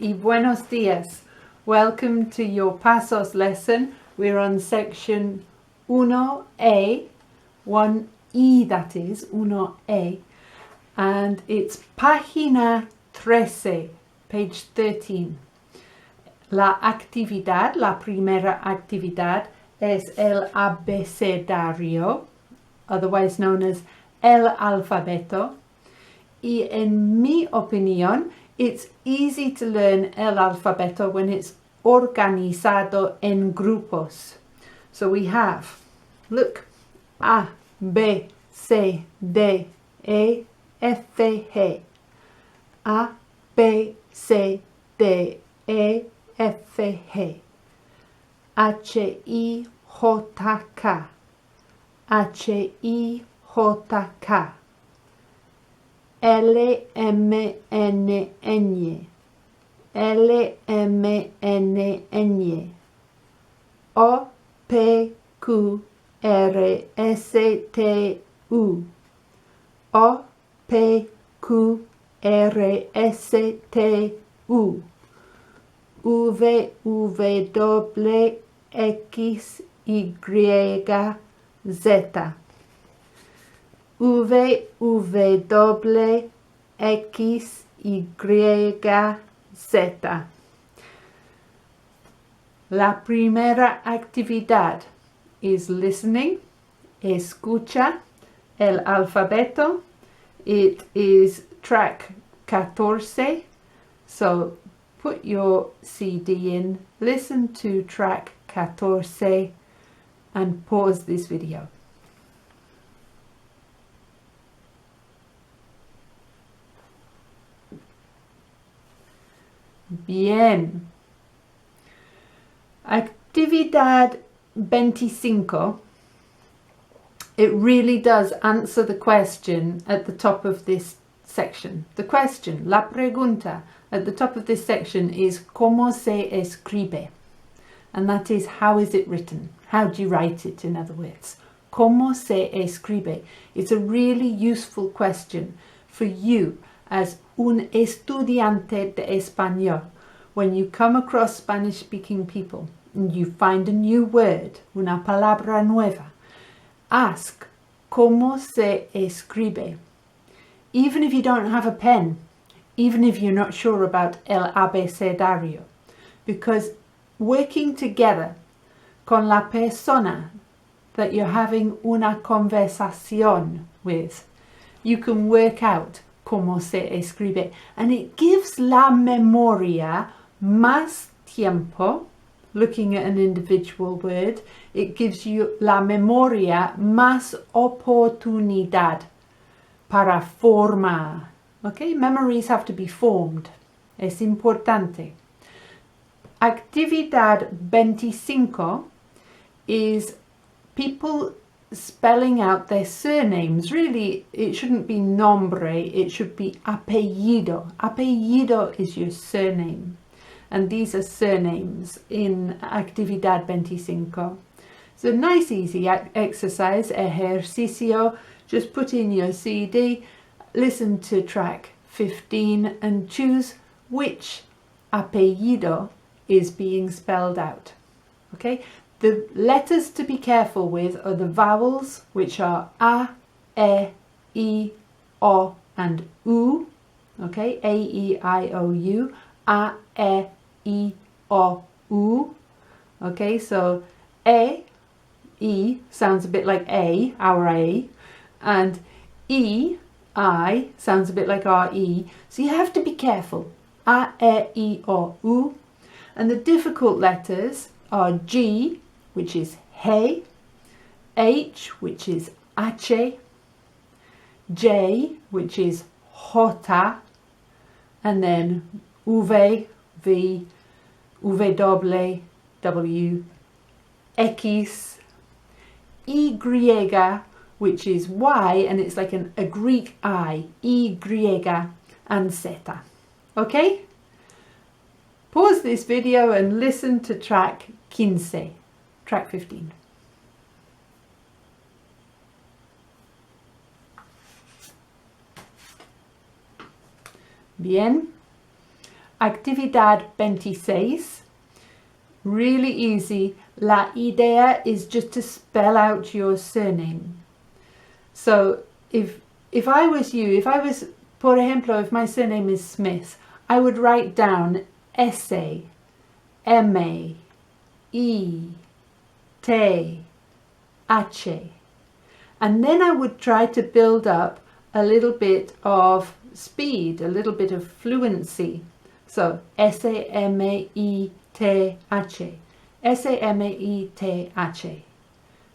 y buenos días. Welcome to your Pasos lesson. We're on section 1A, 1E that is, 1A, and it's página 13, page 13. La actividad, la primera actividad es el abecedario, otherwise known as el alfabeto. Y en mi opinión, it's easy to learn el alfabeto when it's organizado en grupos. So we have, look, A, B, C, D, E, F, G. A, B, C, D, E, F, G. H, I, J, K. H, I, J, K. L, M, N, N. L, M, N, N. O, P, Q, R, S, T, U. O, P, Q, R, S, T, U. V, W, X, Y, Z. V, W, X, Y, Z. La primera actividad is listening. Escucha el alfabeto. It is track 14. So put your CD in, listen to track 14 and pause this video. Bien. Actividad 25. It really does answer the question at the top of this section. The question, la pregunta, at the top of this section is ¿Cómo se escribe? And that is, how is it written? How do you write it, in other words? ¿Cómo se escribe? It's a really useful question for you as un estudiante de español. When you come across Spanish-speaking people and you find a new word, una palabra nueva, ask, ¿Cómo se escribe? Even if you don't have a pen, even if you're not sure about el abecedario, because working together con la persona that you're having una conversación with, you can work out cómo se escribe, and it gives la memoria más tiempo. Looking at an individual word, it gives you la memoria más oportunidad para formar. Okay, memories have to be formed. Es importante. Actividad 25 is people spelling out their surnames. Really, it shouldn't be nombre, it should be apellido. Apellido is your surname. And these are surnames in Actividad 25. It's a nice, easy exercise, ejercicio. Just put in your CD, listen to track 15 and choose which apellido is being spelled out. Okay? The letters to be careful with are the vowels, which are A, E, I, O and U. Okay? A, E, I, O, U. A, I, O, U. Okay, so E sounds a bit like A, our A, and I sounds a bit like our E. So you have to be careful. A, I, O, U. And the difficult letters are G, which is he, H, which is H, J, which is jota, and then V, V, W, W, X, Y, which is Y, and it's like a Greek I, Y, and Z. Okay? Pause this video and listen to track 15, track 15. Bien. Actividad 26. Really easy. La idea is just to spell out your surname. So if I was you, por ejemplo, if my surname is Smith, I would write down S-A, M-A, E, T, H. And then I would try to build up a little bit of speed, a little bit of fluency. So S-A-M-A-E-T-H. S-A-M-A-E-T-H.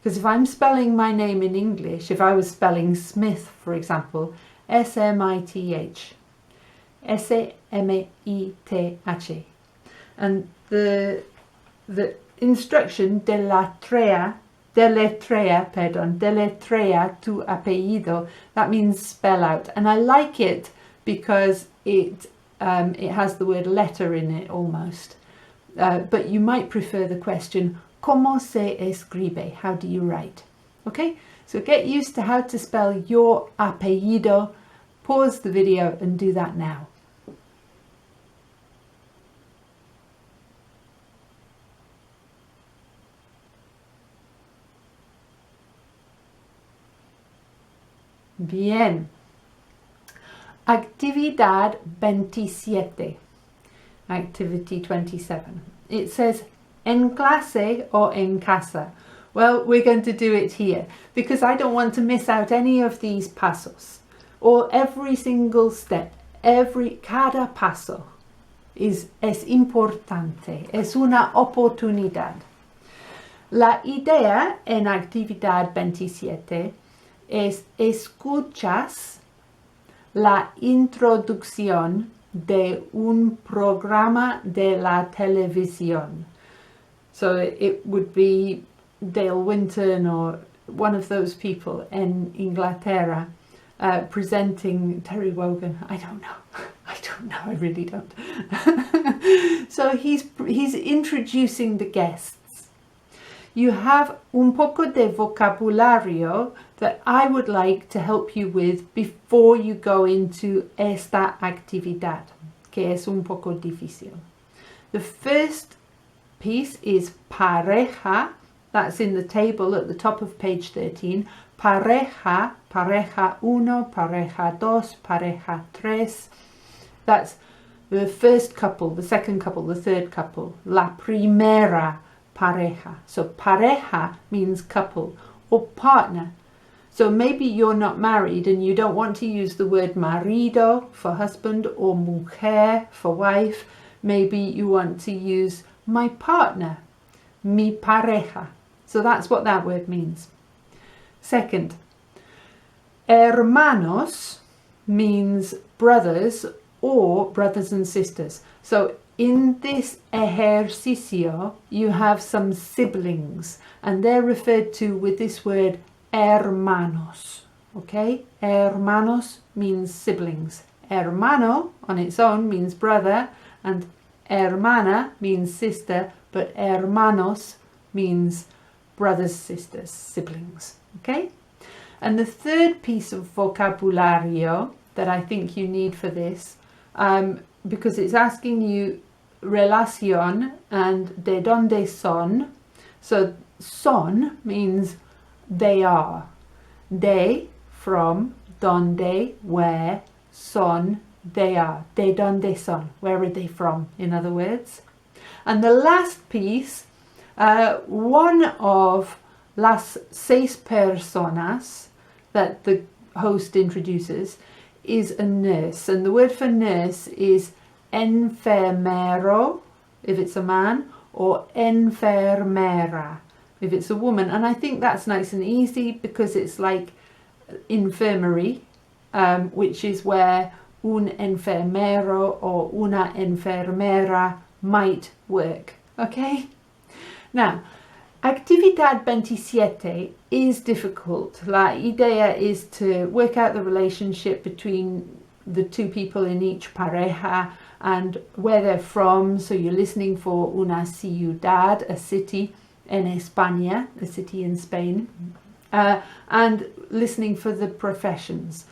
Because if I'm spelling my name in English, if I was spelling Smith, for example, S-M-I-T-H. S-A-M-A-E-T-H. And the instruction deletrea tu apellido, that means spell out. And I like it because it has the word letter in it almost. But you might prefer the question, ¿Cómo se escribe? How do you write? Okay, so get used to how to spell your apellido. Pause the video and do that now. Bien. Actividad 27. Activity 27. It says en clase or en casa. Well, we're going to do it here because I don't want to miss out any of these pasos or every single step. Cada paso es importante, es una oportunidad. La idea en actividad 27 es escuchas la introducción de un programa de la televisión. So it would be Dale Winton or one of those people in Inglaterra presenting Terry Wogan. I don't know. I really don't. So he's introducing the guests. You have un poco de vocabulario that I would like to help you with before you go into esta actividad, que es un poco difícil. The first piece is pareja. That's in the table at the top of page 13. Pareja, pareja uno, pareja dos, pareja tres. That's the first couple, the second couple, the third couple. La primera pareja. So pareja means couple or partner. So maybe you're not married and you don't want to use the word marido for husband or mujer for wife. Maybe you want to use my partner, mi pareja. So that's what that word means. Second, hermanos means brothers or brothers and sisters. So in this ejercicio, you have some siblings and they're referred to with this word hermanos. Okay, hermanos means siblings. Hermano on its own means brother and hermana means sister, but hermanos means brothers, sisters, siblings. Okay, and the third piece of vocabulario that I think you need for this, because it's asking you relación and de donde son. So son means they are. De, from, donde, where, son, they are. De donde son, where are they from, in other words. And the last piece, one of las 6 personas that the host introduces is a nurse. And the word for nurse is enfermero, if it's a man, or enfermera, if it's a woman. And I think that's nice and easy because it's like infirmary, which is where un enfermero or una enfermera might work. Okay? Now, actividad 27 is difficult. La idea is to work out the relationship between the two people in each pareja and where they're from. So you're listening for una ciudad, a city en España, a city in Spain, and listening for the professions.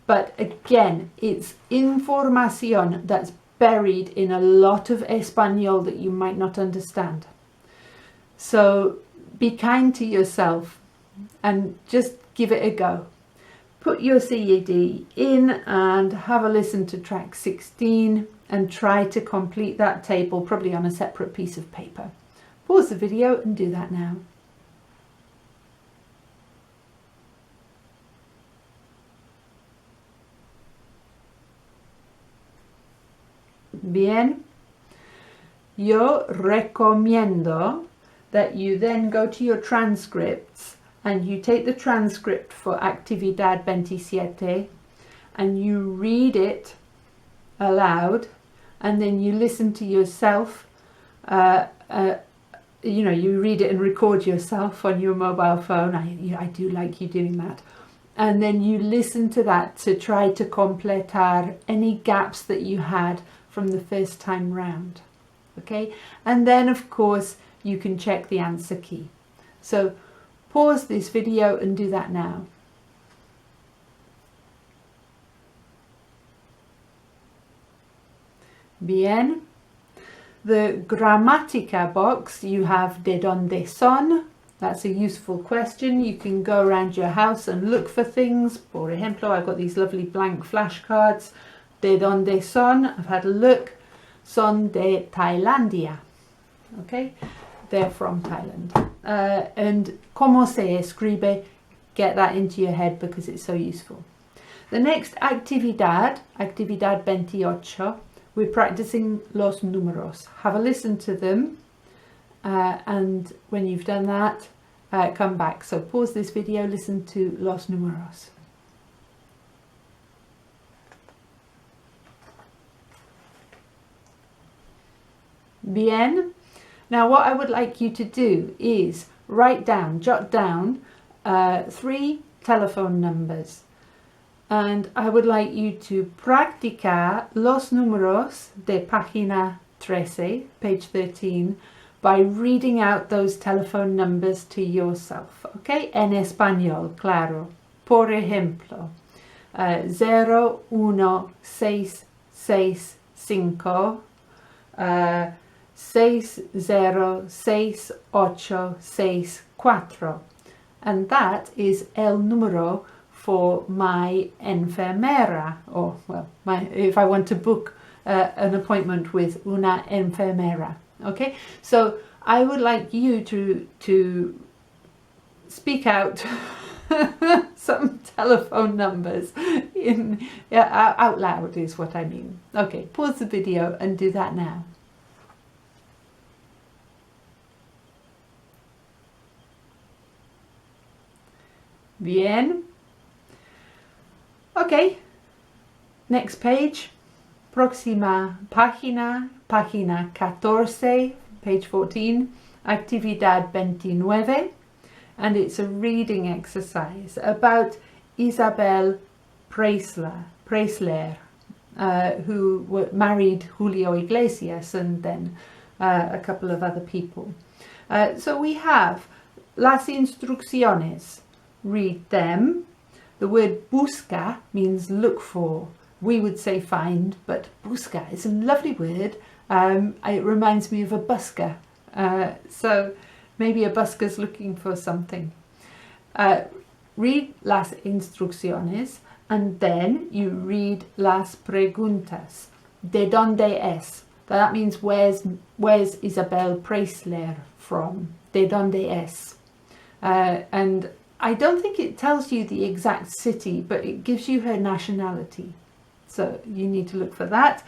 But again, it's información that's buried in a lot of Espanol that you might not understand. So be kind to yourself and just give it a go. Put your CD in and have a listen to track 16 and try to complete that table, probably on a separate piece of paper. Pause the video and do that now. Bien. Yo recomiendo that you then go to your transcripts and you take the transcript for Actividad 27 and you read it aloud, and then you listen to yourself. You know, you read it and record yourself on your mobile phone. I do like you doing that. And then you listen to that to try to completar any gaps that you had from the first time round. Okay, and then of course you can check the answer key. So pause this video and do that now. Bien. The gramática box, you have de donde son. That's a useful question. You can go around your house and look for things. Por ejemplo, I've got these lovely blank flashcards. De donde son, I've had a look. Son de Tailandia. Okay, they're from Thailand. And como se escribe, get that into your head because it's so useful. The next actividad, actividad 28, we're practicing los números. Have a listen to them, and when you've done that, come back. So pause this video, listen to los números. Bien. Now what I would like you to do is write down, jot down 3 telephone numbers. And I would like you to practicar los números de página 13, page 13, by reading out those telephone numbers to yourself, okay? En español, claro. Por ejemplo, 01665 606864. And that is el número for my enfermera, or well, if I want to book an appointment with una enfermera. Okay, so I would like you to speak out some telephone numbers out loud is what I mean. Okay, pause the video and do that now. Bien. Okay, next page, próxima página, página 14, page 14, actividad 29, and it's a reading exercise about Isabel Preisler, who married Julio Iglesias and then a couple of other people. So we have las instrucciones, read them. The word busca means look for. We would say find, but busca is a lovely word. It reminds me of a busker. So maybe a busker's looking for something. Read las instrucciones and then you read las preguntas. ¿De dónde es? That means where's Isabel Preisler from? ¿De dónde es? And I don't think it tells you the exact city, but it gives you her nationality. So you need to look for that.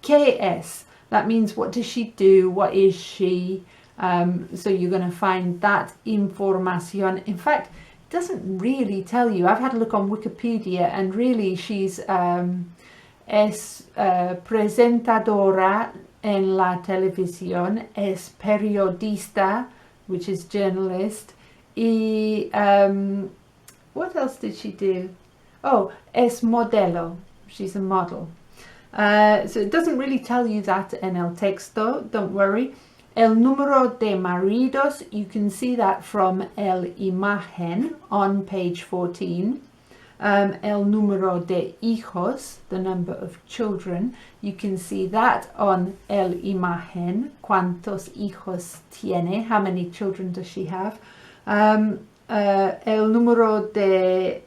¿Qué es? That means what does she do? What is she? So you're going to find that información. In fact, it doesn't really tell you. I've had a look on Wikipedia and really she's es presentadora en la televisión, es periodista, which is journalist. Y what else did she do? Oh, es modelo. She's a model. So it doesn't really tell you that en el texto, don't worry. El número de maridos, you can see that from el imagen on page 14. El número de hijos, the number of children. You can see that on el imagen. ¿Cuántos hijos tiene? How many children does she have? El número de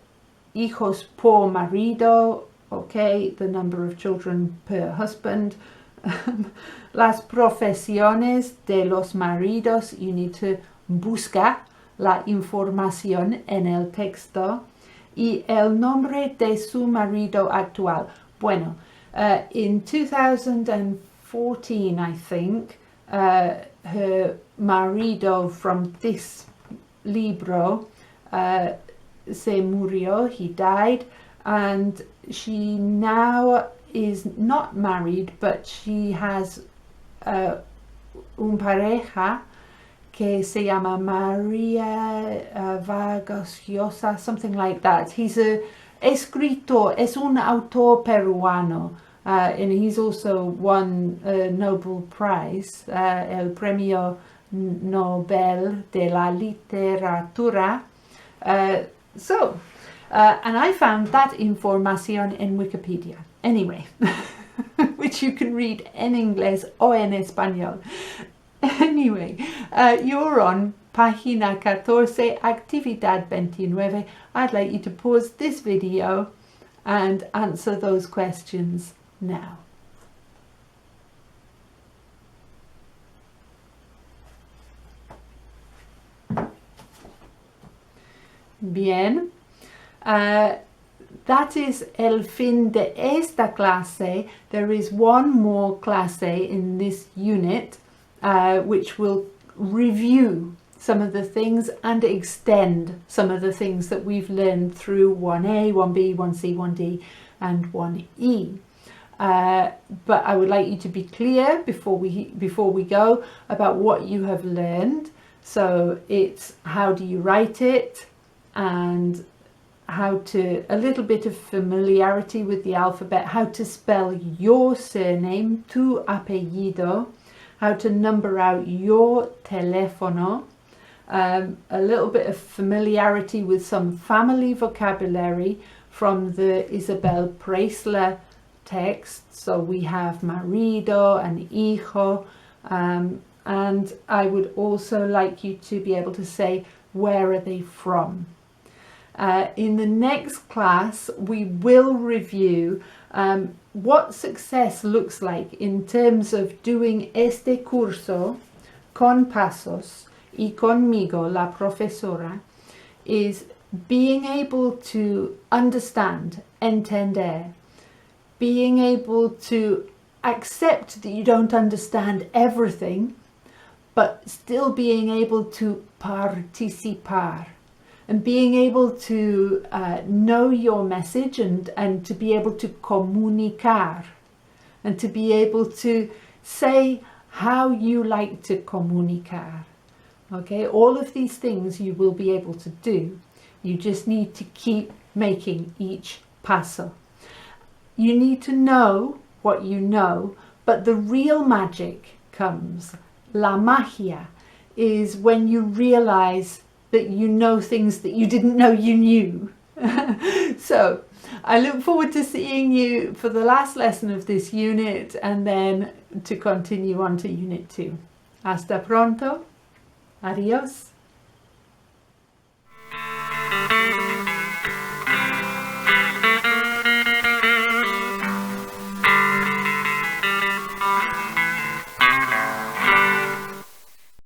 hijos por marido. Okay, the number of children per husband. Las profesiones de los maridos. You need to buscar la información en el texto. Y el nombre de su marido actual. Bueno, in 2014, I think, her marido from this libro se murió, he died, and she now is not married, but she has un pareja que se llama María Vargas Llosa, something like that. He's a escritor, es un autor peruano, and he's also won a Nobel Prize, el Premio Nobel de la Literatura. And I found that información in Wikipedia. Anyway, which you can read in English or in español. Anyway, you're on página 14, actividad 29. I'd like you to pause this video and answer those questions now. Bien. That is el fin de esta clase. There is one more clase in this unit, which will review some of the things and extend some of the things that we've learned through 1A, 1B, 1C, 1D and 1E. But I would like you to be clear before we go about what you have learned. So it's how do you write it, and a little bit of familiarity with the alphabet, how to spell your surname, tu apellido, how to number out your teléfono, a little bit of familiarity with some family vocabulary from the Isabel Preisler text. So we have marido and hijo, and I would also like you to be able to say, where are they from? In the next class, we will review what success looks like in terms of doing este curso con Pasos y conmigo, la profesora, is being able to understand, entender, being able to accept that you don't understand everything, but still being able to participar, and being able to know your message and to be able to comunicar, and to be able to say how you like to comunicar. Okay, all of these things you will be able to do. You just need to keep making each paso. You need to know what you know, but the real magic comes. La magia is when you realize that you know things that you didn't know you knew. So I look forward to seeing you for the last lesson of this unit, and then to continue on to unit 2. Hasta pronto. Adios.